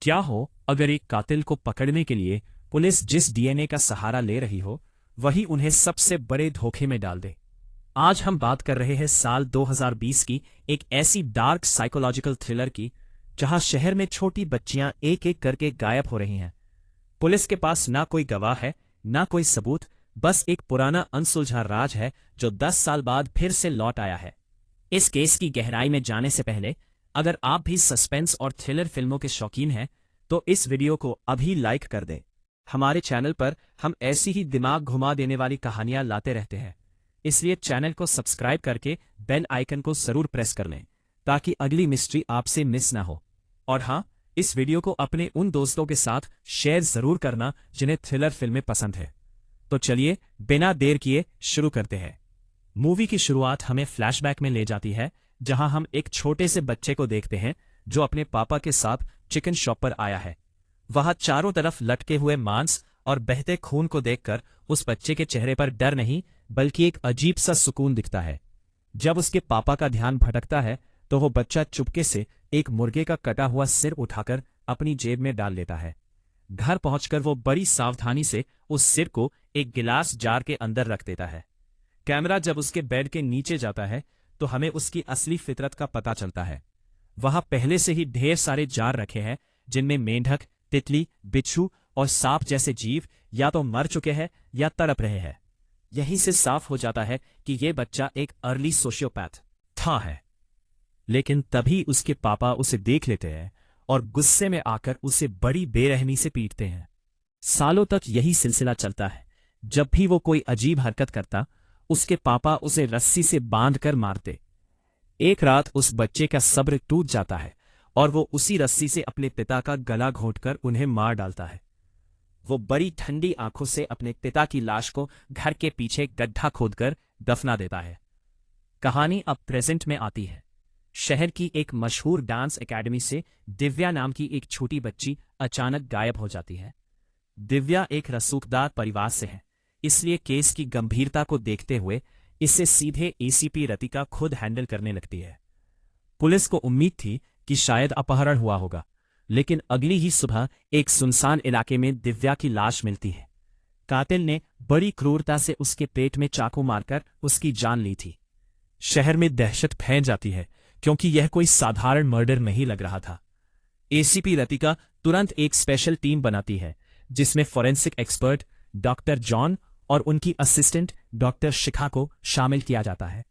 क्या हो अगर एक कातिल को पकड़ने के लिए पुलिस जिस डीएनए का सहारा ले रही हो वही उन्हें सबसे बड़े धोखे में डाल दे। आज हम बात कर रहे हैं साल 2020 की एक ऐसी डार्क साइकोलॉजिकल थ्रिलर की जहां शहर में छोटी बच्चियां एक एक करके गायब हो रही हैं। पुलिस के पास ना कोई गवाह है, ना कोई सबूत, बस एक पुराना अनसुलझा राज है जो 10 साल बाद फिर से लौट आया है। इस केस की गहराई में जाने से पहले अगर आप भी सस्पेंस और थ्रिलर फिल्मों के शौकीन हैं तो इस वीडियो को अभी लाइक कर दें। हमारे चैनल पर हम ऐसी ही दिमाग घुमा देने वाली कहानियां लाते रहते हैं, इसलिए चैनल को सब्सक्राइब करके बेल आइकन को जरूर प्रेस कर लें ताकि अगली मिस्ट्री आपसे मिस ना हो। और हाँ, इस वीडियो को अपने उन दोस्तों के साथ शेयर जरूर करना जिन्हें थ्रिलर फिल्में पसंद है। तो चलिए बिना देर किए शुरू करते हैं। मूवी की शुरुआत हमें फ्लैशबैक में ले जाती है जहां हम एक छोटे से बच्चे को देखते हैं जो अपने पापा के साथ चिकन शॉप पर आया है। वहां चारों तरफ लटके हुए मांस और बहते खून को देखकर उस बच्चे के चेहरे पर डर नहीं बल्कि एक अजीब सा सुकून दिखता है। जब उसके पापा का ध्यान भटकता है तो वो बच्चा चुपके से एक मुर्गे का कटा हुआ सिर उठाकर अपनी जेब में डाल लेता है। घर पहुंचकर वो बड़ी सावधानी से उस सिर को एक गिलास जार के अंदर रख देता है। कैमरा जब उसके बेड के नीचे जाता है तो हमें उसकी असली फितरत का पता चलता है। वहां पहले से ही ढेर सारे जार रखे हैं जिनमें मेंढक, तितली, बिच्छू और सांप जैसे जीव या तो मर चुके हैं या तड़प रहे हैं। यहीं से साफ हो जाता है कि ये बच्चा एक अर्ली सोशियोपैथ था है। लेकिन तभी उसके पापा उसे देख लेते हैं और गुस्से में आकर उसे बड़ी बेरहमी से पीटते हैं। सालों तक यही सिलसिला चलता है। जब भी वो कोई अजीब हरकत करता उसके पापा उसे रस्सी से बांधकर मारते। एक रात उस बच्चे का सब्र टूट जाता है और वो उसी रस्सी से अपने पिता का गला घोंटकर उन्हें मार डालता है। वो बड़ी ठंडी आंखों से अपने पिता की लाश को घर के पीछे गड्ढा खोदकर दफना देता है। कहानी अब प्रेजेंट में आती है। शहर की एक मशहूर डांस एकेडमी से दिव्या नाम की एक छोटी बच्ची अचानक गायब हो जाती है। दिव्या एक रसूखदार परिवार से है, इसलिए केस की गंभीरता को देखते हुए इसे सीधे एसीपी रतिका खुद हैंडल करने लगती है। पुलिस को उम्मीद थी कि शायद अपहरण हुआ होगा, लेकिन अगली ही सुबह एक सुनसान इलाके में दिव्या की लाश मिलती है। कातिल ने बड़ी क्रूरता से उसके पेट में चाकू मारकर उसकी जान ली थी। शहर में दहशत फैल जाती है क्योंकि यह कोई साधारण मर्डर नहीं लग रहा था। एसीपी रतिका तुरंत एक स्पेशल टीम बनाती है जिसमें फॉरेंसिक एक्सपर्ट डॉक्टर जॉन और उनकी असिस्टेंट डॉक्टर शिखा को शामिल किया जाता है।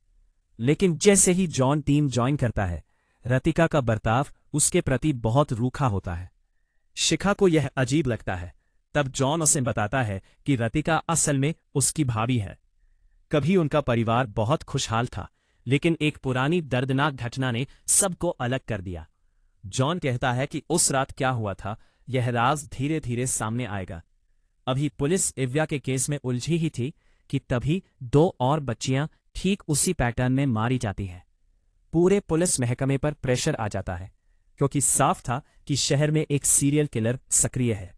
लेकिन जैसे ही जॉन टीम ज्वाइन करता है, रतिका का बर्ताव उसके प्रति बहुत रूखा होता है। शिखा को यह अजीब लगता है। तब जॉन उसे बताता है कि रतिका असल में उसकी भाभी है। कभी उनका परिवार बहुत खुशहाल था, लेकिन एक पुरानी दर्दनाक घटना ने सबको अलग कर दिया। जॉन कहता है कि उस रात क्या हुआ था यह राज धीरे धीरे सामने आएगा। अभी पुलिस दिव्या के केस में उलझी ही थी कि तभी 2 और बच्चियां ठीक उसी पैटर्न में मारी जाती हैं। पूरे पुलिस महकमे पर प्रेशर आ जाता है क्योंकि साफ था कि शहर में एक सीरियल किलर सक्रिय है।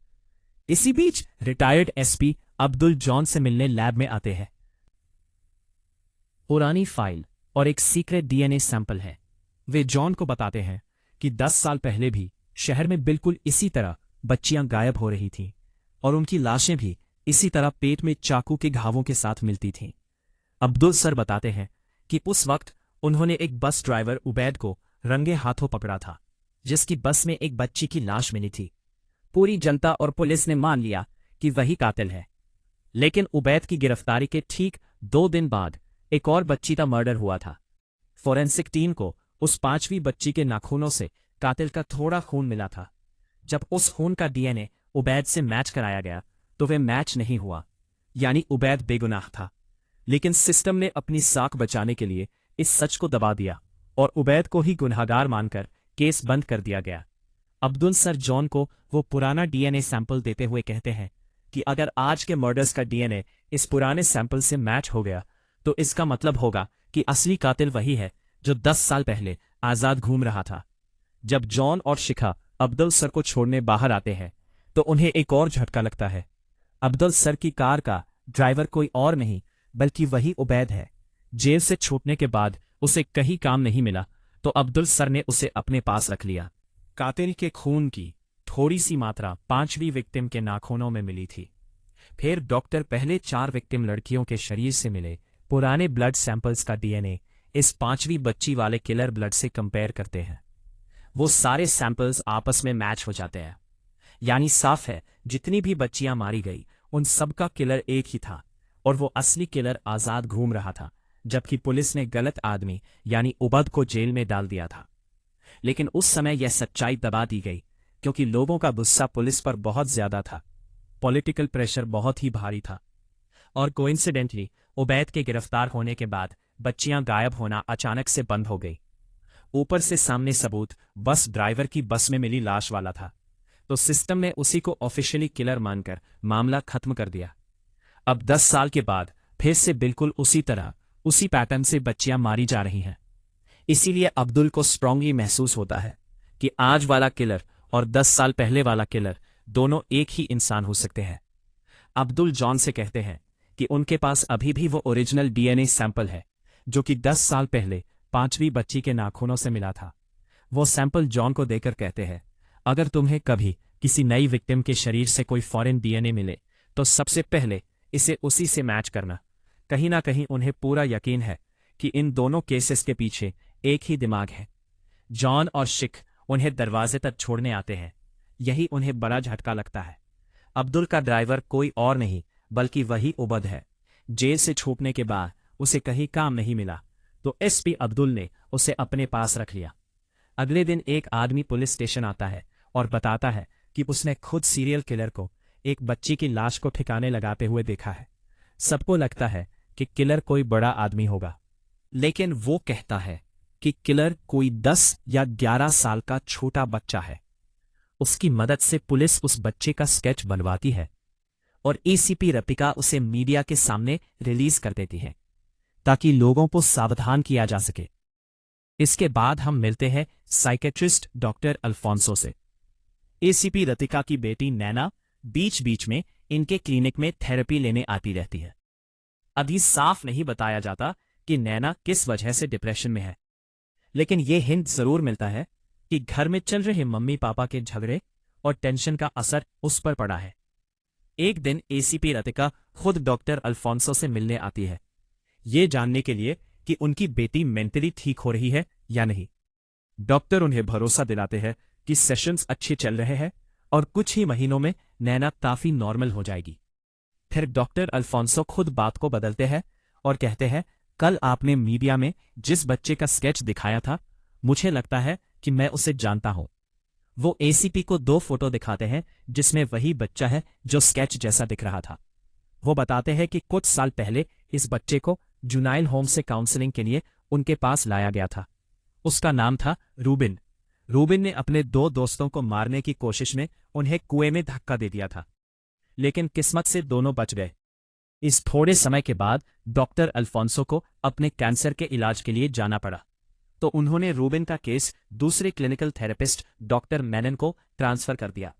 इसी बीच रिटायर्ड एसपी अब्दुल जॉन से मिलने लैब में आते हैं। पुरानी फाइल और एक सीक्रेट डीएनए सैंपल है। वे जॉन को बताते हैं कि 10 साल पहले भी शहर में बिल्कुल इसी तरह बच्चियां गायब हो रही थीं और उनकी लाशें भी इसी तरह पेट में चाकू के घावों के साथ मिलती थीं। अब्दुल सर बताते हैं कि उस वक्त उन्होंने एक बस ड्राइवर उबैद को रंगे हाथों पकड़ा था जिसकी बस में एक बच्ची की लाश मिली थी। पूरी जनता और पुलिस ने मान लिया कि वही कातिल है। लेकिन उबैद की गिरफ्तारी के ठीक 2 दिन बाद एक और बच्ची का मर्डर हुआ था। फॉरेंसिक टीम को उस 5वीं बच्ची के नाखूनों से कातिल का थोड़ा खून मिला था। जब उस खून का डीएनए उबैद से मैच कराया गया तो वे मैच नहीं हुआ, यानी उबैद बेगुनाह था। लेकिन सिस्टम ने अपनी साख बचाने के लिए इस सच को दबा दिया और उबैद को ही गुनहगार मानकर केस बंद कर दिया गया। अब्दुल सर जॉन को वो पुराना डीएनए सैंपल देते हुए कहते हैं कि अगर आज के मर्डर्स का डीएनए इस पुराने सैंपल से मैच हो गया तो इसका मतलब होगा कि असली कातिल वही है जो 10 साल पहले आजाद घूम रहा था। जब जॉन और शिखा अब्दुल सर को छोड़ने बाहर आते हैं तो उन्हें एक और झटका लगता है। अब्दुल सर की कार का ड्राइवर कोई और नहीं बल्कि वही उबैद है। जेल से छूटने के बाद उसे कहीं काम नहीं मिला तो अब्दुल सर ने उसे अपने पास रख लिया। कातिल के खून की थोड़ी सी मात्रा 5वीं विक्टिम के नाखूनों में मिली थी। फिर डॉक्टर पहले 4 विक्टिम लड़कियों के शरीर से मिले पुराने ब्लड सैंपल्स का डीएनए इस 5वीं बच्ची वाले किलर ब्लड से कंपेयर करते हैं। वो सारे सैंपल्स आपस में मैच हो जाते हैं, यानी साफ है जितनी भी बच्चियां मारी गई उन सब का किलर एक ही था और वो असली किलर आजाद घूम रहा था, जबकि पुलिस ने गलत आदमी यानी उबद को जेल में डाल दिया था। लेकिन उस समय यह सच्चाई दबा दी गई क्योंकि लोगों का गुस्सा पुलिस पर बहुत ज्यादा था। पॉलिटिकल प्रेशर बहुत ही भारी था और कोइंसिडेंटली उबैद के गिरफ्तार होने के बाद बच्चियां गायब होना अचानक से बंद हो गई। ऊपर से सामने सबूत बस ड्राइवर की बस में मिली लाश वाला था, तो सिस्टम ने उसी को ऑफिशियली किलर मानकर मामला खत्म कर दिया। अब 10 साल के बाद फिर से बिल्कुल उसी तरह उसी पैटर्न से बच्चियां मारी जा रही हैं। इसीलिए अब्दुल को स्ट्रांगली महसूस होता है कि आज वाला किलर और 10 साल पहले वाला किलर दोनों एक ही इंसान हो सकते हैं। अब्दुल जॉन से कहते हैं कि उनके पास अभी भी वो ओरिजिनल डीएनए सैंपल है जो कि 10 साल पहले 5वीं बच्ची के नाखूनों से मिला था। वो सैंपल जॉन को देकर कहते हैं, अगर तुम्हें कभी किसी नई विक्टिम के शरीर से कोई फॉरेन डीएनए मिले तो सबसे पहले इसे उसी से मैच करना। कहीं ना कहीं उन्हें पूरा यकीन है कि इन दोनों केसेस के पीछे एक ही दिमाग है। जॉन और शिख उन्हें दरवाजे तक छोड़ने आते हैं, यही उन्हें बड़ा झटका लगता है। अब्दुल का ड्राइवर कोई और नहीं बल्कि वही उबद है। जेल से छूटने के बाद उसे कहीं काम नहीं मिला तो एसपी अब्दुल ने उसे अपने पास रख लिया। अगले दिन एक आदमी पुलिस स्टेशन आता है और बताता है कि उसने खुद सीरियल किलर को एक बच्ची की लाश को ठिकाने लगाते हुए देखा है। सबको लगता है कि किलर कोई बड़ा आदमी होगा, लेकिन वो कहता है कि किलर कोई 10 या 11 साल का छोटा बच्चा है। उसकी मदद से पुलिस उस बच्चे का स्केच बनवाती है और एसीपी रतिका उसे मीडिया के सामने रिलीज कर देती है ताकि लोगों को सावधान किया जा सके। इसके बाद हम मिलते हैं साइकेट्रिस्ट डॉक्टर अल्फोंसो से। एसीपी रतिका की बेटी नैना बीच बीच में इनके क्लिनिक में थेरेपी लेने आती रहती है। अभी साफ नहीं बताया जाता कि नैना किस वजह से डिप्रेशन में है, लेकिन यह हिंट जरूर मिलता है कि घर में चल रहे मम्मी पापा के झगड़े और टेंशन का असर उस पर पड़ा है। एक दिन एसीपी रतिका खुद डॉक्टर अल्फोंसो से मिलने आती है, ये जानने के लिए कि उनकी बेटी मेंटली ठीक हो रही है या नहीं। डॉक्टर उन्हें भरोसा दिलाते हैं कि सेशंस अच्छे चल रहे हैं और कुछ ही महीनों में नैना काफी नॉर्मल हो जाएगी। फिर डॉक्टर अल्फोंसो खुद बात को बदलते हैं और कहते हैं, कल आपने मीडिया में जिस बच्चे का स्केच दिखाया था, मुझे लगता है कि मैं उसे जानता हूं। वो एसीपी को 2 फोटो दिखाते हैं जिसमें वही बच्चा है जो स्केच जैसा दिख रहा था। वो बताते हैं कि कुछ साल पहले इस बच्चे को जुनाइल होम से काउंसलिंग के लिए उनके पास लाया गया था। उसका नाम था रूबिन। रूबिन ने अपने 2 दोस्तों को मारने की कोशिश में उन्हें कुएं में धक्का दे दिया था, लेकिन किस्मत से दोनों बच गए। इस थोड़े समय के बाद डॉक्टर अल्फोंसो को अपने कैंसर के इलाज के लिए जाना पड़ा, तो उन्होंने रूबिन का केस दूसरे क्लिनिकल थेरेपिस्ट डॉक्टर मेनन को ट्रांसफर कर दिया।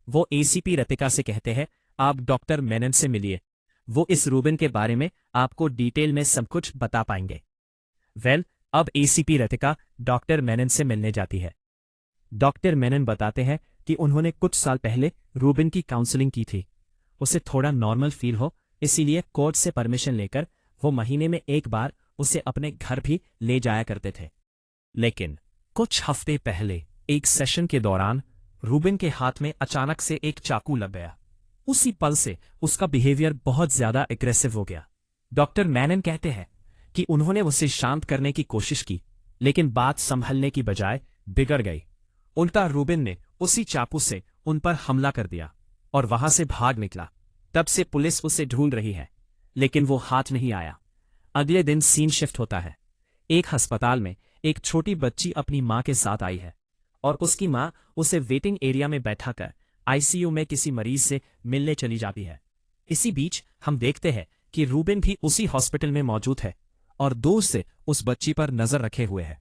वो एसीपी रतिका से कहते हैं, आप डॉक्टर मेनन से मिलिए, वो इस रूबिन के बारे में आपको डिटेल में सब कुछ बता पाएंगे। अब एसीपी रतिका डॉक्टर मेनन से मिलने जाती है। डॉक्टर मेनन बताते हैं कि उन्होंने कुछ साल पहले रूबिन की काउंसलिंग की थी। उसे थोड़ा नॉर्मल फील हो, इसीलिए कोर्ट से परमिशन लेकर वो महीने में एक बार उसे अपने घर भी ले जाया करते थे। लेकिन कुछ हफ्ते पहले एक सेशन के दौरान रूबिन के हाथ में अचानक से एक चाकू लग गया। उसी पल से उसका बिहेवियर बहुत ज्यादा एग्रेसिव हो गया। डॉक्टर मेनन कहते हैं कि उन्होंने उसे शांत करने की कोशिश की, लेकिन बात संभलने की बजाय बिगड़ गई। उल्टा रूबिन ने उसी चाकू से उन पर हमला कर दिया और वहां से भाग निकला। तब से पुलिस उसे ढूंढ रही है, लेकिन वो हाथ नहीं आया। अगले दिन सीन शिफ्ट होता है। एक अस्पताल में एक छोटी बच्ची अपनी मां के साथ आई है और उसकी मां उसे वेटिंग एरिया में बैठाकर आईसीयू में किसी मरीज से मिलने चली जाती है। इसी बीच हम देखते हैं कि रूबिन भी उसी हॉस्पिटल में मौजूद है और दूर से उस बच्ची पर नजर रखे हुए है।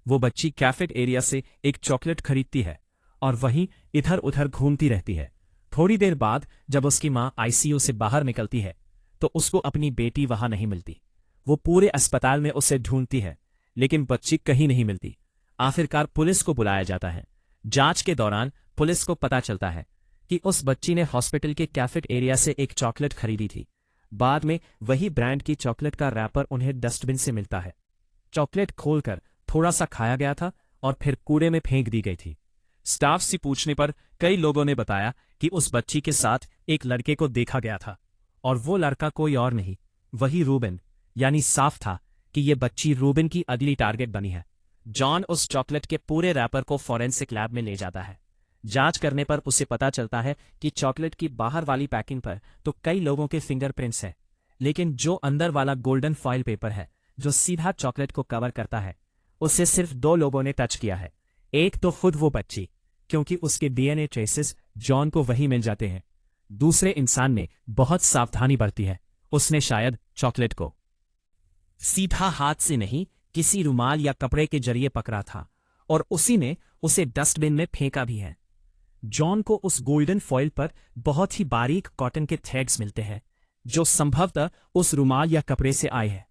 वो बच्ची कैफे एरिया से एक चॉकलेट खरीदती है और वहीं इधर उधर घूमती रहती है। थोड़ी देर बाद जब उसकी मां आईसीयू से बाहर निकलती है तो उसको अपनी बेटी वहां नहीं मिलती। वो पूरे अस्पताल में उसे ढूंढती है, लेकिन बच्ची कहीं नहीं मिलती। आखिरकार पुलिस को बुलाया जाता है, जांच के दौरान पुलिस को पता चलता है कि उस बच्ची ने हॉस्पिटल के कैफेट एरिया से एक चॉकलेट खरीदी थी। बाद में वही ब्रांड की चॉकलेट का रैपर उन्हें डस्टबिन से मिलता है। चॉकलेट खोलकर थोड़ा सा खाया गया था और फिर कूड़े में फेंक दी गई थी। स्टाफ से पूछने पर कई लोगों ने बताया कि उस बच्ची के साथ एक लड़के को देखा गया था और वो लड़का कोई और नहीं, वही रूबिन। यानी साफ था कि ये बच्ची रूबिन की अगली टारगेट बनी है। जॉन उस चॉकलेट के पूरे रैपर को फॉरेंसिक लैब में ले जाता है। जांच करने पर उसे पता चलता है कि चॉकलेट की बाहर वाली पैकिंग पर तो कई लोगों के फिंगरप्रिंट्स हैं, लेकिन जो अंदर वाला गोल्डन फॉइल पेपर है जो सीधा चॉकलेट को कवर करता है, उसे सिर्फ 2 लोगों ने टच किया है। एक तो खुद वो बच्ची, क्योंकि उसके डीएनए ट्रेसेस जॉन को वही मिल जाते हैं। दूसरे इंसान ने बहुत सावधानी बरती है, उसने शायद चॉकलेट को सीधा हाथ से नहीं, किसी रुमाल या कपड़े के जरिए पकड़ा था और उसी ने उसे डस्टबिन में फेंका भी है। जॉन को उस गोल्डन फॉइल पर बहुत ही बारीक कॉटन के थ्रेड्स मिलते हैं जो संभवतः उस रुमाल या कपड़े से आए हैं।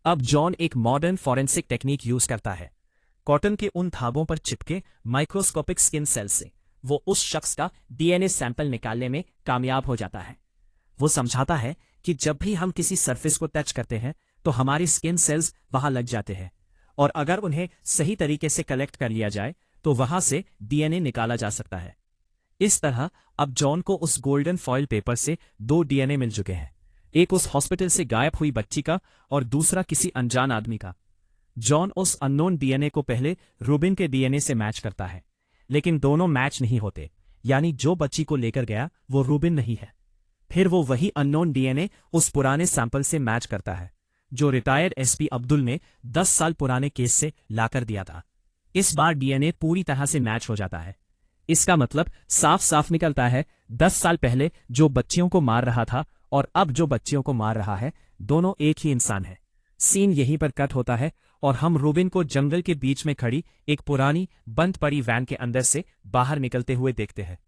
अब जॉन एक मॉडर्न फॉरेंसिक टेक्निक यूज करता है। कॉटन के उन धागों पर चिपके माइक्रोस्कोपिक स्किन सेल से वो उस शख्स का डीएनए सैंपल निकालने में कामयाब हो जाता है। वो समझाता है कि जब भी हम किसी सरफेस को टच करते हैं तो हमारी स्किन सेल्स वहां लग जाते हैं और अगर उन्हें सही तरीके से कलेक्ट कर लिया जाए तो वहां से डीएनए निकाला जा सकता है। इस तरह अब जॉन को उस गोल्डन फॉइल पेपर से 2 डीएनए मिल चुके हैं, एक उस हॉस्पिटल से गायब हुई बच्ची का और दूसरा किसी अनजान आदमी का। जॉन उस अननोन डीएनए को पहले रूबिन के डीएनए से मैच करता है, लेकिन दोनों मैच नहीं होते, यानी जो बच्ची को लेकर गया वो रूबिन नहीं है। फिर वो वही अननोन डीएनए उस पुराने सैंपल से मैच करता है जो रिटायर्ड एसपी अब्दुल ने 10 साल पुराने केस से लाकर दिया था। इस बार डीएनए पूरी तरह से मैच हो जाता है। इसका मतलब साफ साफ निकलता है 10 साल पहले जो बच्चियों को मार रहा था और अब जो बच्चियों को मार रहा है, दोनों एक ही इंसान है। सीन यहीं पर कट होता है और हम रूबिन को जंगल के बीच में खड़ी एक पुरानी बंद पड़ी वैन के अंदर से बाहर निकलते हुए देखते हैं।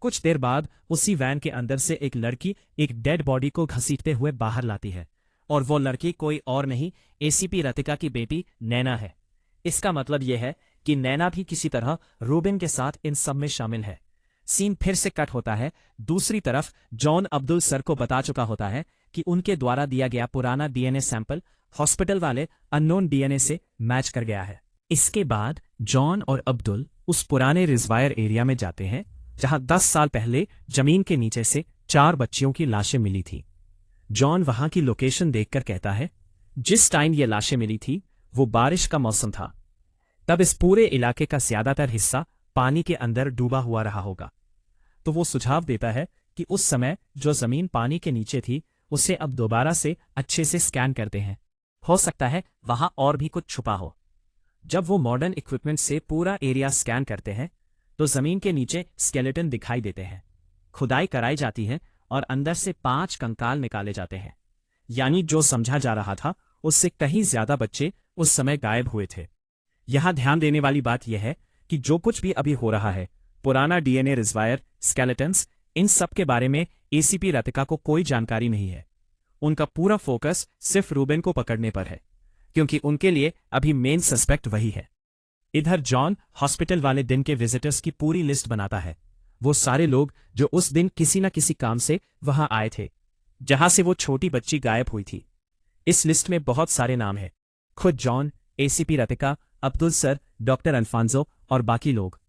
कुछ देर बाद उसी वैन के अंदर से एक लड़की एक डेड बॉडी को घसीटते हुए बाहर लाती है और वो लड़की कोई और नहीं, एसीपी रतिका की बेटी नैना है। इसका मतलब यह है कि नैना भी किसी तरह रूबिन के साथ इन सब में शामिल है। सीन फिर से कट होता है। दूसरी तरफ जॉन अब्दुल सर को बता चुका होता है कि उनके द्वारा दिया गया पुराना डीएनए सैंपल हॉस्पिटल वाले अननोन डीएनए से मैच कर गया है। इसके बाद जॉन और अब्दुल उस पुराने रिजर्वायर एरिया में जाते हैं जहां 10 साल पहले जमीन के नीचे से 4 बच्चियों की लाशें मिली थी। जॉन वहां की लोकेशन देखकर कहता है, जिस टाइम ये लाशें मिली थी वो बारिश का मौसम था, तब इस पूरे इलाके का ज्यादातर हिस्सा पानी के अंदर डूबा हुआ रहा होगा। तो वो सुझाव देता है कि उस समय जो जमीन पानी के नीचे थी उसे अब दोबारा से अच्छे से स्कैन करते हैं, हो सकता है वहां और भी कुछ छुपा हो। जब वो मॉडर्न इक्विपमेंट से पूरा एरिया स्कैन करते हैं तो जमीन के नीचे स्केलेटन दिखाई देते हैं। खुदाई कराई जाती है और अंदर से 5 कंकाल निकाले जाते हैं, यानी जो समझा जा रहा था उससे कहीं ज्यादा बच्चे उस समय गायब हुए थे। यहां ध्यान देने वाली बात यह है कि जो कुछ भी अभी हो रहा है, पुराना डीएनए रिजर्वायर, स्केलेटन्स, इन सब के बारे में एसीपी रतिका को कोई जानकारी नहीं है। उनका पूरा फोकस सिर्फ रूबिन को पकड़ने पर है, क्योंकि उनके लिए अभी मेन सस्पेक्ट वही है। इधर जॉन हॉस्पिटल वाले दिन के विजिटर्स की पूरी लिस्ट बनाता है, वो सारे लोग जो उस दिन किसी न किसी काम से वहां आए थे जहां से वो छोटी बच्ची गायब हुई थी। इस लिस्ट में बहुत सारे नाम हैं, खुद John, ACP Ratika, Abdul sir, doctor Alfonso और बाकी लोग।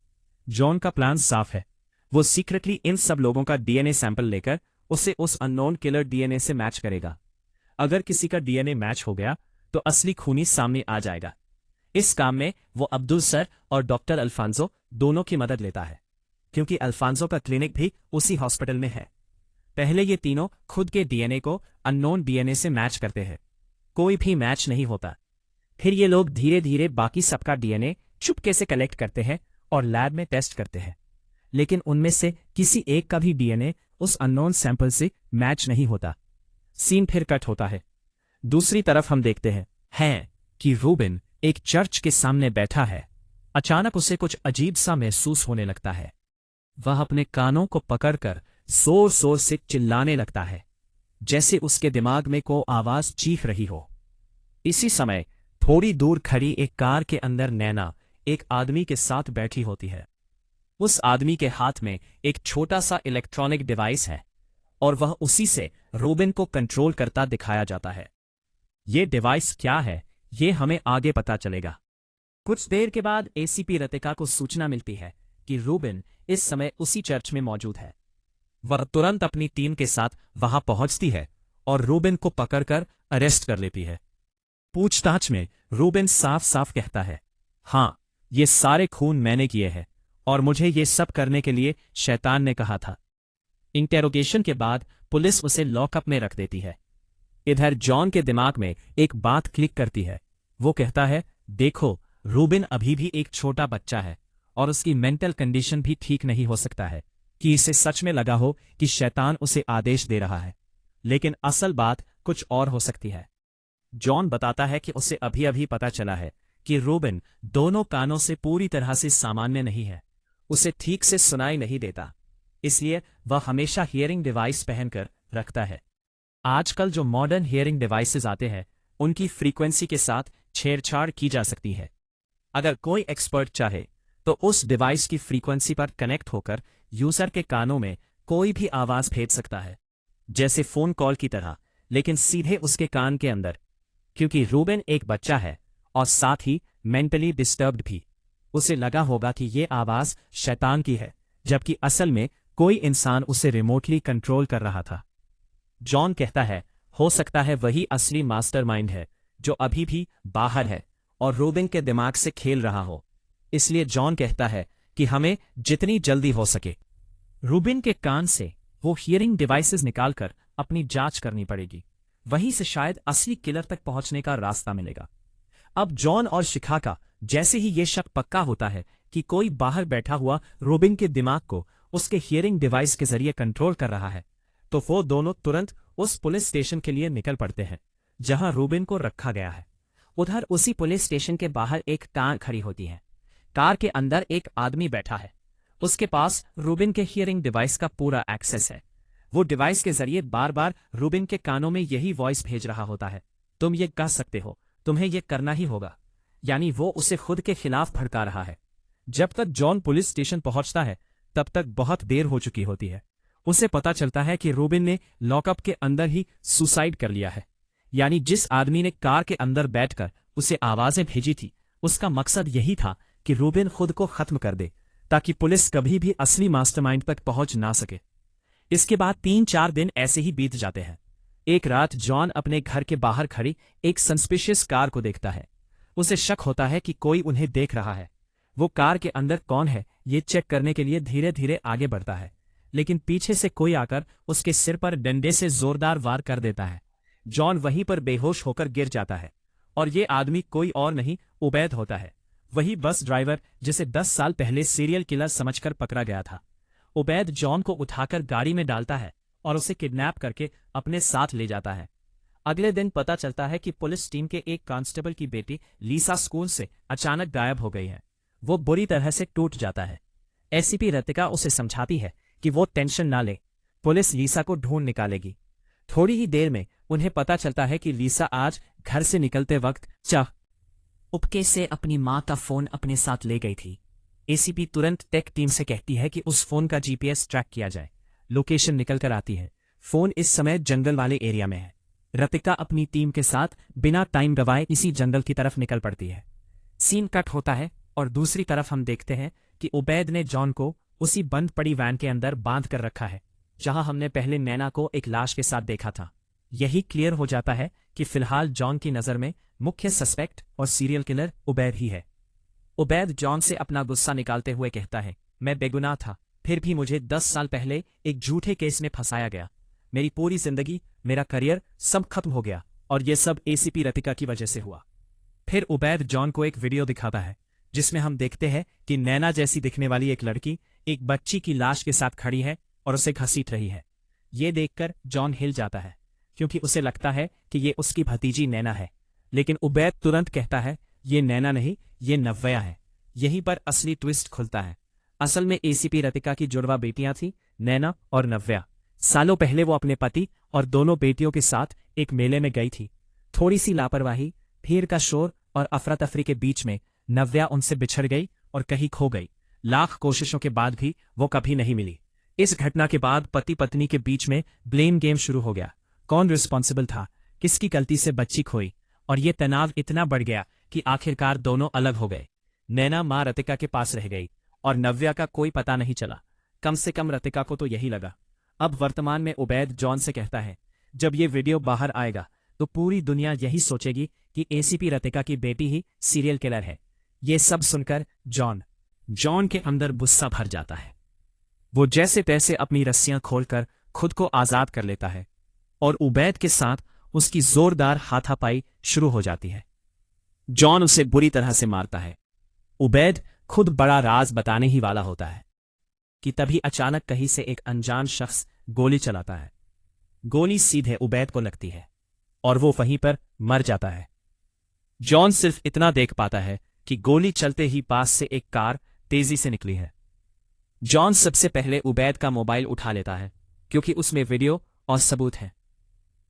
जॉन का प्लान साफ है, वो सीक्रेटली इन सब लोगों का डीएनए सैंपल लेकर उसे उस अननोन किलर डीएनए से मैच करेगा। अगर किसी का डीएनए मैच हो गया तो असली खूनी सामने आ जाएगा। इस काम में वो अब्दुल सर और डॉक्टर अल्फांजो दोनों की मदद लेता है, क्योंकि अल्फांजो का क्लिनिक भी उसी हॉस्पिटल में है। पहले ये तीनों खुद के डीएनए को अननोन डीएनए से मैच करते हैं, कोई भी मैच नहीं होता। फिर ये लोग धीरे धीरे बाकी सबका डीएनए चुपके से कलेक्ट करते हैं और लैब में टेस्ट करते हैं, लेकिन उनमें से किसी एक का भी डीएनए उस अननोन सैंपल से मैच नहीं होता। सीन फिर कट होता है। दूसरी तरफ हम देखते हैं कि रूबिन एक चर्च के सामने बैठा है। अचानक उसे कुछ अजीब सा महसूस होने लगता है। वह अपने कानों को पकड़कर जोर जोर से चिल्लाने लगता है, जैसे उसके दिमाग में को आवाज चीख रही हो। इसी समय थोड़ी दूर खड़ी एक कार के अंदर नैना एक आदमी के साथ बैठी होती है। उस आदमी के हाथ में एक छोटा सा इलेक्ट्रॉनिक डिवाइस है और वह उसी से रूबिन को कंट्रोल करता दिखाया जाता है। ये डिवाइस क्या है, ये हमें आगे पता चलेगा। कुछ देर के बाद एसीपी रतिका को सूचना मिलती है कि रूबिन इस समय उसी चर्च में मौजूद है। वह तुरंत अपनी टीम के साथ वहां पहुंचती है और रूबिन को पकड़कर अरेस्ट कर लेती है। पूछताछ में रूबिन साफ साफ कहता है, हाँ, ये सारे खून मैंने किए हैं और मुझे ये सब करने के लिए शैतान ने कहा था। इंटेरोगेशन के बाद पुलिस उसे लॉकअप में रख देती है। इधर जॉन के दिमाग में एक बात क्लिक करती है। वो कहता है, देखो, रूबिन अभी भी एक छोटा बच्चा है और उसकी मेंटल कंडीशन भी ठीक नहीं हो सकता है कि इसे सच में लगा हो कि शैतान उसे आदेश दे रहा है। लेकिन असल बात कुछ और हो सकती है। जॉन बताता है कि उसे अभी अभी पता चला है कि रूबिन दोनों कानों से पूरी तरह से सामान्य नहीं है। उसे ठीक से सुनाई नहीं देता, इसलिए वह हमेशा हियरिंग डिवाइस पहनकर रखता है। आजकल जो मॉडर्न हियरिंग डिवाइसेस आते हैं, उनकी फ्रीक्वेंसी के साथ छेड़छाड़ की जा सकती है। अगर कोई एक्सपर्ट चाहे तो उस डिवाइस की फ्रीक्वेंसी पर कनेक्ट होकर यूजर के कानों में कोई भी आवाज भेज सकता है, जैसे फोन कॉल की तरह, लेकिन सीधे उसके कान के अंदर। क्योंकि रूबिन एक बच्चा है और साथ ही मेंटली डिस्टर्ब्ड भी, उसे लगा होगा कि ये आवाज शैतान की है, जबकि असल में कोई इंसान उसे रिमोटली कंट्रोल कर रहा था। जॉन कहता है, हो सकता है वही असली मास्टरमाइंड है जो अभी भी बाहर है और रूबिन के दिमाग से खेल रहा हो। इसलिए जॉन कहता है कि हमें जितनी जल्दी हो सके रूबिन के कान से वो हियरिंग डिवाइसेस निकालकर अपनी जांच करनी पड़ेगी। वहीं से शायद असली किलर तक पहुंचने का रास्ता मिलेगा। अब जॉन और शिखा का जैसे ही ये शक पक्का होता है कि कोई बाहर बैठा हुआ रूबिन के दिमाग को उसके हियरिंग डिवाइस के जरिए कंट्रोल कर रहा है, तो वो दोनों तुरंत उस पुलिस स्टेशन के लिए निकल पड़ते हैं जहां रूबिन को रखा गया है। उधर उसी पुलिस स्टेशन के बाहर एक कार खड़ी होती है। कार के अंदर एक आदमी बैठा है। उसके पास रूबिन के हियरिंग डिवाइस का पूरा एक्सेस है। वो डिवाइस के जरिए बार बार रूबिन के कानों में यही वॉइस भेज रहा होता है, तुम ये कह सकते हो, तुम्हें ये करना ही होगा। यानी वो उसे खुद के खिलाफ भड़का रहा है। जब तक जॉन पुलिस स्टेशन पहुंचता है तब तक बहुत देर हो चुकी होती है। उसे पता चलता है कि रूबिन ने लॉकअप के अंदर ही सुसाइड कर लिया है। यानी जिस आदमी ने कार के अंदर बैठकर उसे आवाजें भेजी थी, उसका मकसद यही था कि रूबिन खुद को खत्म कर दे, ताकि पुलिस कभी भी असली मास्टरमाइंड तक पहुंच ना सके। इसके बाद 3-4 दिन ऐसे ही बीत जाते हैं। एक रात जॉन अपने घर के बाहर खड़ी एक सस्पिशियस कार को देखता है। उसे शक होता है कि कोई उन्हें देख रहा है। वो कार के अंदर कौन है ये चेक करने के लिए धीरे धीरे आगे बढ़ता है, लेकिन पीछे से कोई आकर उसके सिर पर डंडे से जोरदार वार कर देता है। जॉन वहीं पर बेहोश होकर गिर जाता है और ये आदमी कोई और नहीं उबैद होता है, वही बस ड्राइवर जिसे 10 साल पहले सीरियल किलर समझकर पकड़ा गया था। उबैद जॉन को उठाकर गाड़ी में डालता है और उसे किडनैप करके अपने साथ ले जाता है। अगले दिन पता चलता है कि पुलिस टीम के एक कांस्टेबल की बेटी लीसा स्कूल से अचानक गायब हो गई है। वो बुरी तरह से टूट जाता है। एसीपी रतिका उसे समझाती है कि वो टेंशन ना ले, पुलिस लीसा को ढूंढ निकालेगी। थोड़ी ही देर में उन्हें पता चलता है कि लीसा आज घर से निकलते वक्त चुपके से अपनी मां का फोन अपने साथ ले गई थी। एसीपी तुरंत टेक टीम से कहती है कि उस फोन का जीपीएस ट्रैक किया जाए। लोकेशन निकल कर आती है। फोन इस समय जंगल वाले एरिया में है। रतिका अपनी टीम के साथ बिना टाइम गवाए इसी जंगल की तरफ निकल पड़ती है। सीन कट होता है और दूसरी तरफ हम देखते हैं कि उबैद ने जॉन को उसी बंद पड़ी वैन के अंदर बांध कर रखा है जहां हमने पहले नैना को एक लाश के साथ देखा था। यही क्लियर हो जाता है कि फिलहाल जॉन की नजर में मुख्य सस्पेक्ट और सीरियल किलर उबैद ही है। उबैद जॉन से अपना गुस्सा निकालते हुए कहता है, मैं बेगुनाह था, फिर भी मुझे 10 साल पहले एक झूठे केस में फंसाया गया। मेरी पूरी जिंदगी, मेरा करियर सब खत्म हो गया और ये सब एसीपी रतिका की वजह से हुआ। फिर उबैद जॉन को एक वीडियो दिखाता है जिसमें हम देखते हैं कि नैना जैसी दिखने वाली एक लड़की एक बच्ची की लाश के साथ खड़ी है और उसे घसीट रही है। ये देखकर जॉन हिल जाता है क्योंकि उसे लगता है कि ये उसकी भतीजी नैना है, लेकिन उबैद तुरंत कहता है ये नैना नहीं, ये नव्या है। यहीं पर असली ट्विस्ट खुलता है। असल में एसीपी रतिका की जुड़वा बेटियां थी, नैना और नव्या। सालों पहले वो अपने पति और दोनों बेटियों के साथ एक मेले में गई थी। थोड़ी सी लापरवाही, भीड़ का शोर और अफरा तफरी के बीच में नव्या उनसे बिछड़ गई और कहीं खो गई। लाख कोशिशों के बाद भी वो कभी नहीं मिली। इस घटना के बाद पति पत्नी के बीच में ब्लेम गेम शुरू हो गया। कौन रिस्पॉन्सिबल था, किसकी गलती से बच्ची खोई, और ये तनाव इतना बढ़ गया कि आखिरकार दोनों अलग हो गए। नैना मां रतिका के पास रह गई और नव्या का कोई पता नहीं चला। कम से कम रतिका को तो यही लगा। अब वर्तमान में उबैद जॉन से कहता है, जब ये वीडियो बाहर आएगा तो पूरी दुनिया यही सोचेगी कि एसीपी रतिका की बेटी ही सीरियल किलर है। ये सब सुनकर जॉन के अंदर गुस्सा भर जाता है। वो जैसे तैसे अपनी रस्सियां खोलकर खुद को आजाद कर लेता है और उबैद के साथ उसकी जोरदार हाथापाई शुरू हो जाती है। जॉन उसे बुरी तरह से मारता है। उबैद खुद बड़ा राज बताने ही वाला होता है कि तभी अचानक कहीं से एक अनजान शख्स गोली चलाता है। गोली सीधे उबैद को लगती है और वो वहीं पर मर जाता है। जॉन सिर्फ इतना देख पाता है कि गोली चलते ही पास से एक कार तेजी से निकली है। जॉन सबसे पहले उबैद का मोबाइल उठा लेता है क्योंकि उसमें वीडियो और सबूत है।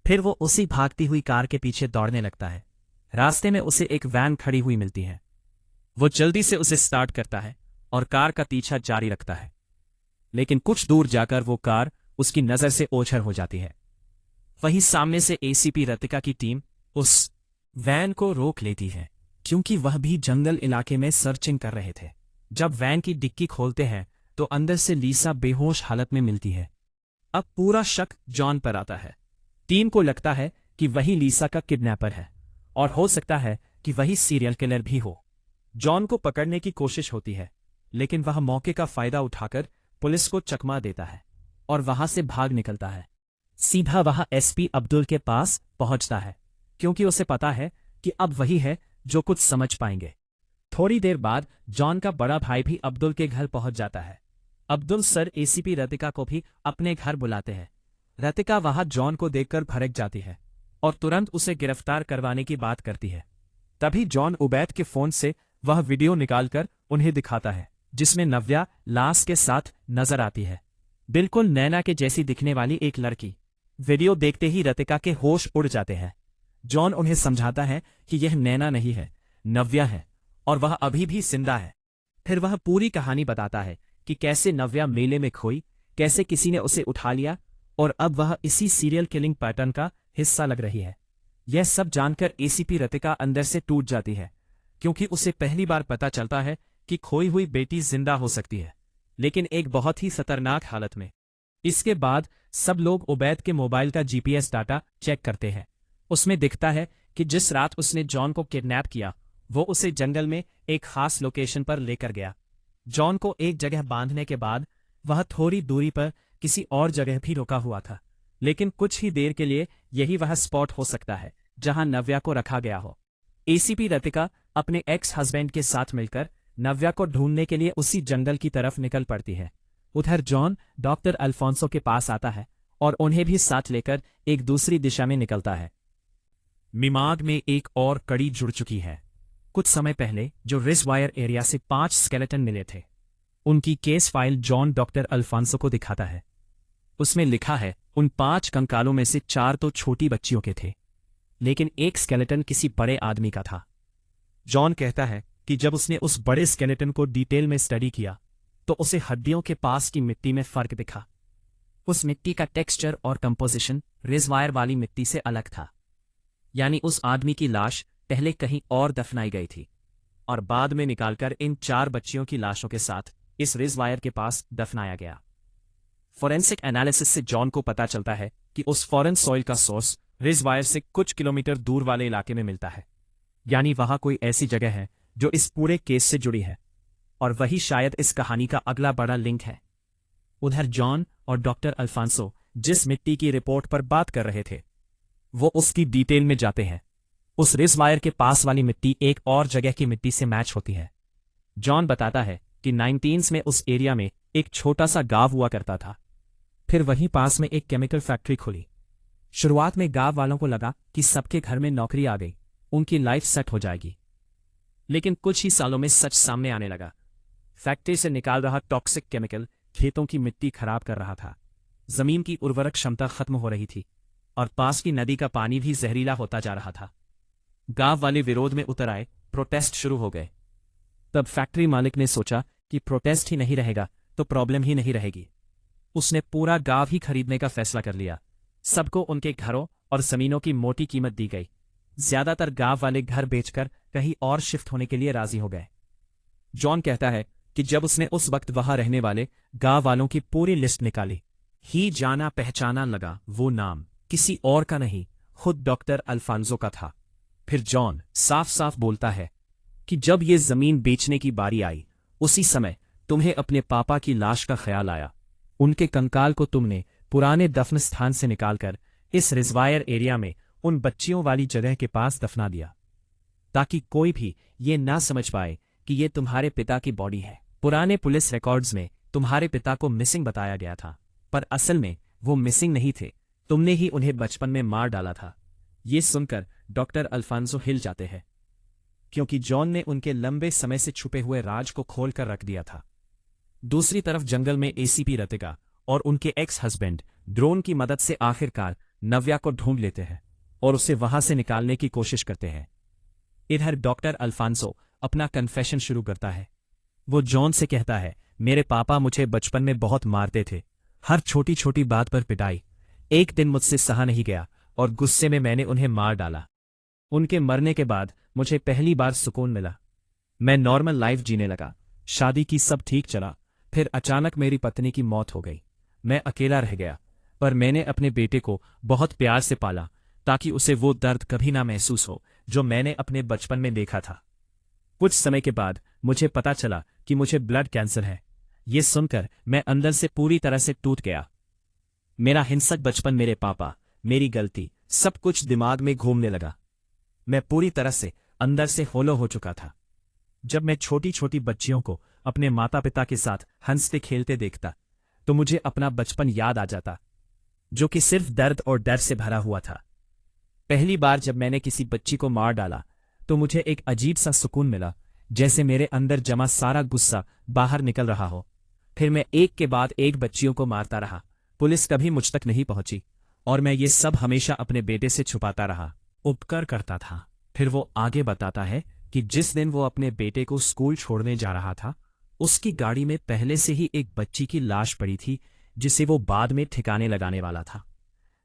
फिर वो उसी भागती हुई कार के पीछे दौड़ने लगता है। रास्ते में उसे एक वैन खड़ी हुई मिलती है। वो जल्दी से उसे स्टार्ट करता है और कार का पीछा जारी रखता है, लेकिन कुछ दूर जाकर वो कार उसकी नजर से ओझल हो जाती है। वहीं सामने से एसीपी रतिका की टीम उस वैन को रोक लेती है क्योंकि वह भी जंगल इलाके में सर्चिंग कर रहे थे। जब वैन की डिक्की खोलते हैं तो अंदर से लीसा बेहोश हालत में मिलती है। अब पूरा शक जॉन पर आता है। टीम को लगता है कि वही लीसा का किडनैपर है और हो सकता है कि वही सीरियल किलर भी हो। जॉन को पकड़ने की कोशिश होती है, लेकिन वह मौके का फायदा उठाकर पुलिस को चकमा देता है और वहां से भाग निकलता है। सीधा वह एसपी अब्दुल के पास पहुंचता है क्योंकि उसे पता है कि अब वही है जो कुछ समझ पाएंगे। थोड़ी देर बाद जॉन का बड़ा भाई भी अब्दुल के घर पहुंच जाता है। अब्दुल सर एसीपी रतिका को भी अपने घर बुलाते हैं। रतिका वहां जॉन को देखकर भड़क जाती है और तुरंत उसे गिरफ्तार करवाने की बात करती है। तभी जॉन उबैद के फोन से वह वीडियो निकालकर उन्हें दिखाता है जिसमें नव्या लाश के साथ नजर आती है, बिल्कुल नैना के जैसी दिखने वाली एक लड़की। वीडियो देखते ही रतिका के होश उड़ जाते हैं। जॉन उन्हें समझाता है कि यह नैना नहीं है, नव्या है और वह अभी भी जिंदा है। फिर वह पूरी कहानी बताता है कि कैसे नव्या मेले में खोई, कैसे किसी ने उसे उठा लिया और अब वह इसी सीरियल किलिंग पैटर्न का हिस्सा लग रही है। यह सब जानकर एसीपी रतिका अंदर से टूट जाती है क्योंकि उसे पहली बार पता चलता है कि खोई हुई बेटी जिंदा हो सकती है, लेकिन एक बहुत ही खतरनाक हालत में। इसके बाद सब लोग उबैद के मोबाइल का जीपीएस डाटा चेक करते हैं। उसमें दिखता है कि जिस रात उसने जॉन को किडनैप किया वो उसे जंगल में एक खास लोकेशन पर लेकर गया। जॉन को एक जगह बांधने के बाद वह थोड़ी दूरी पर किसी और जगह भी रुका हुआ था, लेकिन कुछ ही देर के लिए यही वह स्पॉट हो सकता है जहां नव्या को रखा गया हो। एसीपी रतिका अपने एक्स हस्बैंड के साथ मिलकर नव्या को ढूंढने के लिए उसी जंगल की तरफ निकल पड़ती है। उधर जॉन डॉक्टर अल्फोंसो के पास आता है और उन्हें भी साथ लेकर एक दूसरी दिशा में निकलता है। मिमाग में एक और कड़ी जुड़ चुकी है। कुछ समय पहले जो रिजवायर एरिया से 5 स्केलेटन मिले थे, उनकी case file John doctor Alfonso को दिखाता है। उसमें लिखा है उन 5 कंकालों में से 4 तो छोटी बच्चियों के थे, लेकिन एक स्केलेटन किसी बड़े आदमी का था। जॉन कहता है कि जब उसने उस बड़े स्केलेटन को डिटेल में स्टडी किया तो उसे हड्डियों के पास की मिट्टी में फर्क दिखा। उस मिट्टी का टेक्सचर और कंपोजिशन रिजवायर वाली मिट्टी से अलग था, यानी उस आदमी की लाश पहले कहीं और दफनाई गई थी और बाद में निकालकर इन 4 बच्चियों की लाशों के साथ इस रिजवायर के पास दफनाया गया। फोरेंसिक एनालिसिस से जॉन को पता चलता है कि उस फॉरेन सॉइल का सोर्स रिजवायर से कुछ किलोमीटर दूर वाले इलाके में मिलता है, यानी वहां कोई ऐसी जगह है जो इस पूरे केस से जुड़ी है और वही शायद इस कहानी का अगला बड़ा लिंक है। उधर जॉन और डॉक्टर अल्फोंसो जिस मिट्टी की रिपोर्ट पर बात कर रहे थे वो उसकी डिटेल में जाते हैं। उस रिजवायर के पास वाली मिट्टी एक और जगह की मिट्टी से मैच होती है। जॉन बताता है कि 19s में उस एरिया में एक छोटा सा गांव हुआ करता था। फिर वहीं पास में एक केमिकल फैक्ट्री खुली। शुरुआत में गांव वालों को लगा कि सबके घर में नौकरी आ गई, उनकी लाइफ सेट हो जाएगी, लेकिन कुछ ही सालों में सच सामने आने लगा। फैक्ट्री से निकाल रहा टॉक्सिक केमिकल खेतों की मिट्टी खराब कर रहा था, जमीन की उर्वरक क्षमता खत्म हो रही थी और पास की नदी का पानी भी जहरीला होता जा रहा था। गांव वाले विरोध में उतर आए, प्रोटेस्ट शुरू हो गए। तब फैक्ट्री मालिक ने सोचा कि प्रोटेस्ट ही नहीं रहेगा तो प्रॉब्लम ही नहीं रहेगी। उसने पूरा गांव ही खरीदने का फैसला कर लिया। सबको उनके घरों और जमीनों की मोटी कीमत दी गई। ज्यादातर गांव वाले घर बेचकर कहीं और शिफ्ट होने के लिए राजी हो गए। जॉन कहता है कि जब उसने उस वक्त वहां रहने वाले गांव वालों की पूरी लिस्ट निकाली, ही जाना पहचाना लगा वो नाम किसी और का नहीं, खुद डॉक्टर अल्फांसो का था। फिर जॉन साफ साफ बोलता है कि जब ये जमीन बेचने की बारी आई, उसी समय तुम्हें अपने पापा की लाश का ख्याल आया। उनके कंकाल को तुमने पुराने दफन स्थान से निकालकर इस रिजवायर एरिया में उन बच्चियों वाली जगह के पास दफना दिया, ताकि कोई भी ये ना समझ पाए कि ये तुम्हारे पिता की बॉडी है। पुराने पुलिस रिकॉर्ड्स में तुम्हारे पिता को मिसिंग बताया गया था, पर असल में वो मिसिंग नहीं थे, तुमने ही उन्हें बचपन में मार डाला था। ये सुनकर डॉक्टर अल्फांसो हिल जाते हैं, क्योंकि जॉन ने उनके लंबे समय से छुपे हुए राज को खोलकर रख दिया था। दूसरी तरफ जंगल में एसीपी रतिका और उनके एक्स हस्बैंड ड्रोन की मदद से आखिरकार नव्या को ढूंढ लेते हैं और उसे वहां से निकालने की कोशिश करते हैं। इधर डॉक्टर अल्फांसो अपना कन्फेशन शुरू करता है। वो जॉन से कहता है, मेरे पापा मुझे बचपन में बहुत मारते थे, हर छोटी छोटी बात पर पिटाई। एक दिन मुझसे सहा नहीं गया और गुस्से में मैंने उन्हें मार डाला। उनके मरने के बाद मुझे पहली बार सुकून मिला। मैं नॉर्मल लाइफ जीने लगा, शादी की सब ठीक चला। फिर अचानक मेरी पत्नी की मौत हो गई। मैं अकेला रह गया, पर मैंने अपने बेटे को बहुत प्यार से पाला ताकि उसे वो दर्द कभी ना महसूस हो जो मैंने अपने बचपन में देखा था। कुछ समय के बाद मुझे पता चला कि मुझे ब्लड कैंसर है। ये सुनकर मैं अंदर से पूरी तरह से टूट गया। मेरा हिंसक बचपन, मेरे पापा, मेरी गलती, सब कुछ दिमाग में घूमने लगा। मैं पूरी तरह से अंदर से होलो हो चुका था। जब मैं छोटी छोटी बच्चियों को अपने माता पिता के साथ हंसते खेलते देखता तो मुझे अपना बचपन याद आ जाता, जो कि सिर्फ दर्द और डर से भरा हुआ था। पहली बार जब मैंने किसी बच्ची को मार डाला तो मुझे एक अजीब सा सुकून मिला, जैसे मेरे अंदर जमा सारा गुस्सा बाहर निकल रहा हो। फिर मैं एक के बाद एक बच्चियों को मारता रहा। पुलिस कभी मुझ तक नहीं पहुंची और मैं ये सब हमेशा अपने बेटे से छुपाता रहा, उपकार करता था। फिर वो आगे बताता है कि जिस दिन वो अपने बेटे को स्कूल छोड़ने जा रहा था, उसकी गाड़ी में पहले से ही एक बच्ची की लाश पड़ी थी, जिसे वो बाद में ठिकाने लगाने वाला था।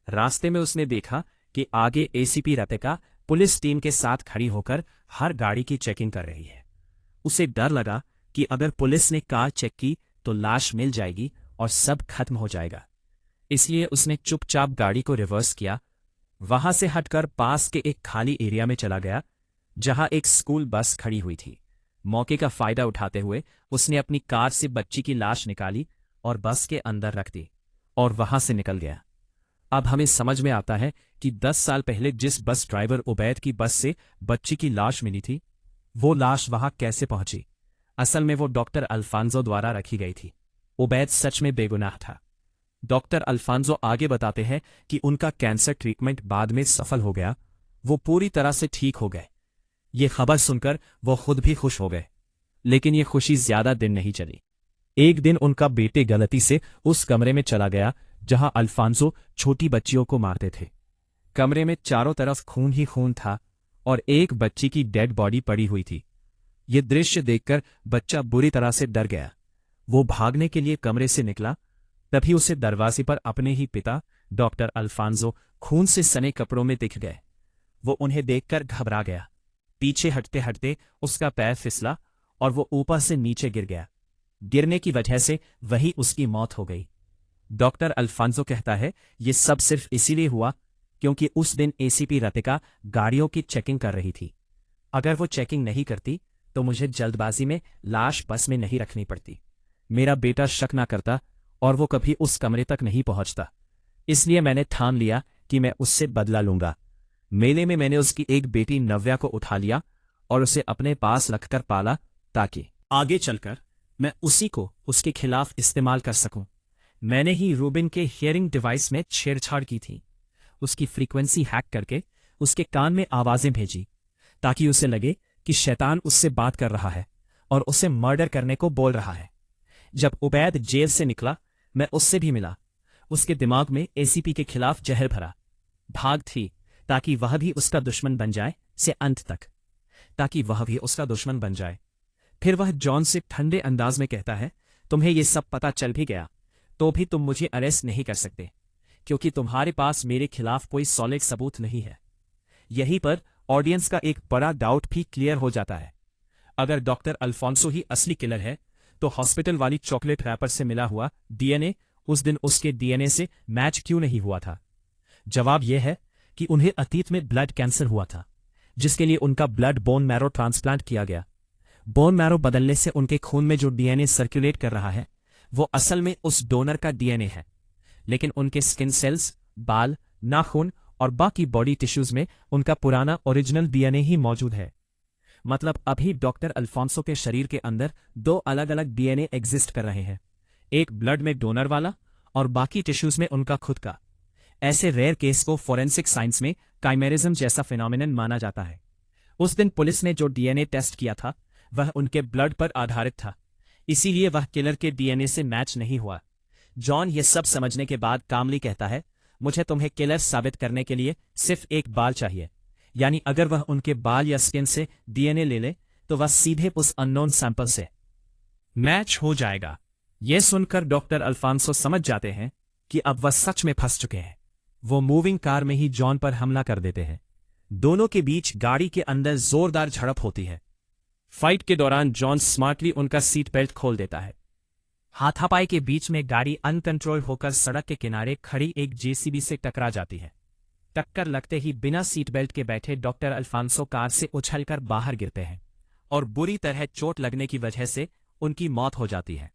रास्ते में उसने देखा कि आगे एसीपी रतिका पुलिस टीम के साथ खड़ी होकर हर गाड़ी की चेकिंग कर रही है। उसे डर लगा कि अगर पुलिस ने कार चेक की तो लाश मिल जाएगी और सब खत्म हो जाएगा। इसलिए उसने चुपचाप गाड़ी को रिवर्स किया, वहां से हटकर पास के एक खाली एरिया में चला गया जहां एक स्कूल बस खड़ी हुई थी। मौके का फायदा उठाते हुए उसने अपनी कार से बच्ची की लाश निकाली और बस के अंदर रख दी और वहां से निकल गया। अब हमें समझ में आता है कि 10 साल पहले जिस बस ड्राइवर उबैद की बस से बच्ची की लाश मिली थी, वो लाश वहां कैसे पहुंची। असल में वो डॉक्टर अल्फांसो द्वारा रखी गई थी। उबैद सच में बेगुनाह था। डॉक्टर अल्फांसो आगे बताते हैं कि उनका कैंसर ट्रीटमेंट बाद में सफल हो गया, वो पूरी तरह से ठीक हो गए। ये खबर सुनकर वो खुद भी खुश हो गए, लेकिन ये खुशी ज्यादा दिन नहीं चली। एक दिन उनका बेटे गलती से उस कमरे में चला गया जहां अल्फांसो छोटी बच्चियों को मारते थे। कमरे में चारों तरफ खून ही खून था और एक बच्ची की डेड बॉडी पड़ी हुई थी। ये दृश्य देखकर बच्चा बुरी तरह से डर गया। वो भागने के लिए कमरे से निकला, तभी उसे दरवाजे पर अपने ही पिता डॉक्टर अल्फांसो खून से सने कपड़ों में दिख गए। वो उन्हें देखकर घबरा गया। पीछे हटते हटते उसका पैर फिसला और वो ऊपर से नीचे गिर गया। गिरने की वजह से वही उसकी मौत हो गई। डॉक्टर अल्फांसो कहता है, ये सब सिर्फ इसीलिए हुआ क्योंकि उस दिन एसीपी रतिका गाड़ियों की चेकिंग कर रही थी। अगर वो चेकिंग नहीं करती तो मुझे जल्दबाजी में लाश बस में नहीं रखनी पड़ती। मेरा बेटा शक ना करता और वो कभी उस कमरे तक नहीं पहुंचता। इसलिए मैंने ठान लिया कि मैं उससे बदला लूंगा। मेले में मैंने उसकी एक बेटी नव्या को उठा लिया और उसे अपने पास रखकर पाला, ताकि आगे चलकर मैं उसी को उसके खिलाफ इस्तेमाल कर सकूं। मैंने ही रूबिन के हियरिंग डिवाइस में छेड़छाड़ की थी। उसकी फ्रीक्वेंसी हैक करके उसके कान में आवाजें भेजी ताकि उसे लगे कि शैतान उससे बात कर रहा है और उसे मर्डर करने को बोल रहा है। जब उबैद जेल से निकला, मैं उससे भी मिला। उसके दिमाग में एसीपी के खिलाफ जहर भरा। भाग थी ताकि वह भी उसका दुश्मन बन जाए से अंत तक, ताकि वह भी उसका दुश्मन बन जाए। फिर वह जॉन से ठंडे अंदाज में कहता है, तुम्हें यह सब पता चल भी गया तो भी तुम मुझे अरेस्ट नहीं कर सकते, क्योंकि तुम्हारे पास मेरे खिलाफ कोई सॉलिड सबूत नहीं है। यहीं पर ऑडियंस का एक बड़ा डाउट भी क्लियर हो जाता है। अगर डॉक्टर अल्फोंसो ही असली किलर है तो हॉस्पिटल वाली चॉकलेट रैपर से मिला हुआ डीएनए उस दिन उसके डीएनए से मैच क्यों नहीं हुआ था? जवाब यह है कि उन्हें अतीत में ब्लड कैंसर हुआ था, जिसके लिए उनका ब्लड बोन मैरो ट्रांसप्लांट किया गया। बोन मैरो बदलने से उनके खून में जो डीएनए सर्कुलेट कर रहा है वो असल में उस डोनर का डीएनए है, लेकिन उनके स्किन सेल्स, बाल, नाखून और बाकी बॉडी टिश्यूज में उनका पुराना ओरिजिनल डीएनए ही मौजूद है। मतलब अभी डॉक्टर अल्फोंसो के शरीर के अंदर दो अलग अलग डीएनए एग्जिस्ट कर रहे हैं, एक ब्लड में डोनर वाला और बाकी टिश्यूज में उनका खुद का। ऐसे रेयर केस को फोरेंसिक साइंस में काइमेरिज्म जैसा फिनोमिनन माना जाता है। उस दिन पुलिस ने जो डीएनए टेस्ट किया था वह उनके ब्लड पर आधारित था, इसीलिए वह किलर के डीएनए से मैच नहीं हुआ। जॉन ये सब समझने के बाद कामली कहता है, मुझे तुम्हें किलर साबित करने के लिए सिर्फ एक बाल चाहिए, यानी अगर वह उनके बाल या स्किन से डीएनए ले ले तो वह सीधे उस अननोन सैंपल से मैच हो जाएगा। यह सुनकर डॉक्टर अल्फोंसो समझ जाते हैं कि अब वह सच में फंस चुके हैं। वो मूविंग कार में ही जॉन पर हमला कर देते हैं। दोनों के बीच गाड़ी के अंदर जोरदार झड़प होती है। फाइट के दौरान जॉन स्मार्टली उनका सीट बेल्ट खोल देता है। हाथापाई के बीच में गाड़ी अनकंट्रोल होकर सड़क के किनारे खड़ी एक जेसीबी से टकरा जाती है। टक्कर लगते ही बिना सीट बेल्ट के बैठे डॉक्टर अल्फोंसो कार से उछलकर बाहर गिरते हैं और बुरी तरह चोट लगने की वजह से उनकी मौत हो जाती है।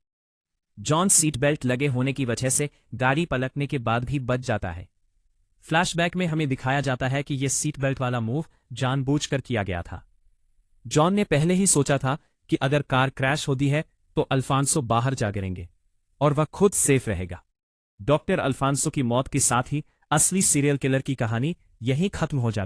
जॉन सीट बेल्ट लगे होने की वजह से गाड़ी पलटने के बाद भी बच जाता है। फ्लैशबैक में हमें दिखाया जाता है कि यह सीट बेल्ट वाला मूव जानबूझकर किया गया था। जॉन ने पहले ही सोचा था कि अगर कार क्रैश होती है तो अल्फोंसो बाहर जा गिरेंगे और वह खुद सेफ रहेगा। डॉक्टर अल्फोंसो की मौत के साथ ही असली सीरियल किलर की कहानी यहीं खत्म हो जाती।